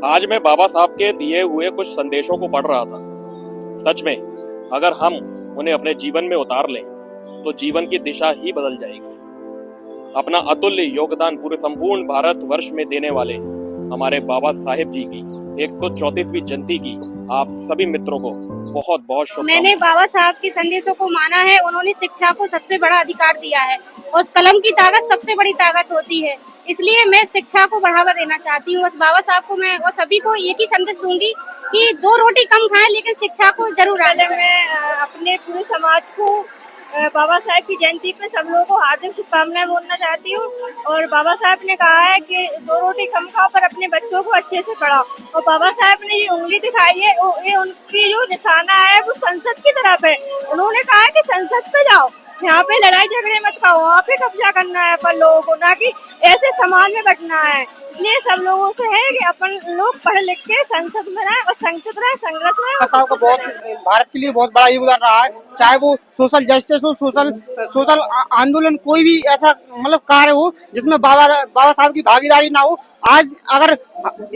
आज मैं बाबा साहब के दिए हुए कुछ संदेशों को पढ़ रहा था। सच में अगर हम उन्हें अपने जीवन में उतार लें तो जीवन की दिशा ही बदल जाएगी। अपना अतुल्य योगदान पूरे संपूर्ण भारतवर्ष में देने वाले हमारे बाबा साहेब जी की 134वीं जयंती की आप सभी मित्रों को बहुत बहुत शुभकामनाएं। मैंने बाबा साहब के संदेशों को माना है। उन्होंने शिक्षा को सबसे बड़ा अधिकार दिया है। उस कलम की ताकत सबसे बड़ी ताकत होती है। इसलिए मैं शिक्षा को बढ़ावा देना चाहती हूँ। बस बाबा साहब को मैं और सभी को एक ही संदेश दूंगी कि 2 रोटी कम खाएं लेकिन शिक्षा को जरूर आगे। मैं अपने पूरे समाज को बाबा साहब की जयंती पे सब लोगों को हार्दिक शुभकामनाएं बोलना चाहती हूँ। और बाबा साहब ने कहा है कि 2 रोटी कम खाओ पर अपने बच्चों को अच्छे से पढ़ाओ। और बाबा साहब ने ये उंगली दिखाई है, ये उनकी जो निशाना है वो संसद की तरफ है। उन्होंने कहा है कि संसद पे जाओ, यहाँ पे लड़ाई झगड़े मत खाओ, वहाँ पे कब्जा करना है अपन लोगों को, ना कि ऐसे समाज में बंटना है। इसलिए सब लोगों से है कि अपन लोग पढ़ लिख के संसद में रहें और संगठित रहें, संघर्ष में। साहब का बहुत भारत के लिए बहुत बड़ा योगदान रहा है। चाहे वो सोशल जस्टिस हो, सोशल आंदोलन, कोई भी ऐसा मतलब कार्य हो जिसमें बाबा साहब की भागीदारी ना हो। आज अगर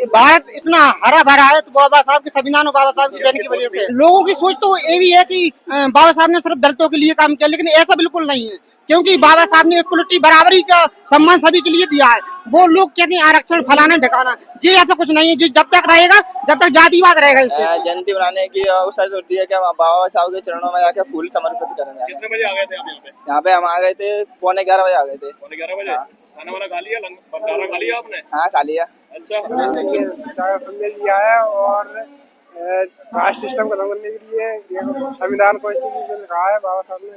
भारत इतना हरा भरा है तो बाबा साहब के संविधान और बाबा साहब की जयंती की वजह से। लोगों की सोच तो ये भी है कि बाबा साहब ने सिर्फ दलितों के लिए काम किया, लेकिन ऐसा बिल्कुल नहीं है। क्योंकि बाबा साहब ने इक्वलिटी, बराबरी का सम्मान सभी के लिए दिया है। वो लोग कहते हैं आरक्षण फलाना ढकाना, जी ऐसा कुछ नहीं है। जी जब तक रहेगा, जब तक जातिवाद रहेगा। जयंती मनाने की अवसर होती है कि हम बाबा साहब के चरणों में जाके फूल समर्पित करेंगे। कितने बजे आ गए थे आप यहाँ पे हम आ गए थे 11:15 बजे आ गए थे। 11:15 बजे? हाँ। खाना वाना खा लिया? भंडारा खा लिया आपने? हाँ, खा लिया। अच्छा, शिक्षा का संदेश दिया है और कास्ट सिस्टम खत्म करने के लिए संविधान कॉन्स्टिट्यूशन कहा है बाबा साहब ने।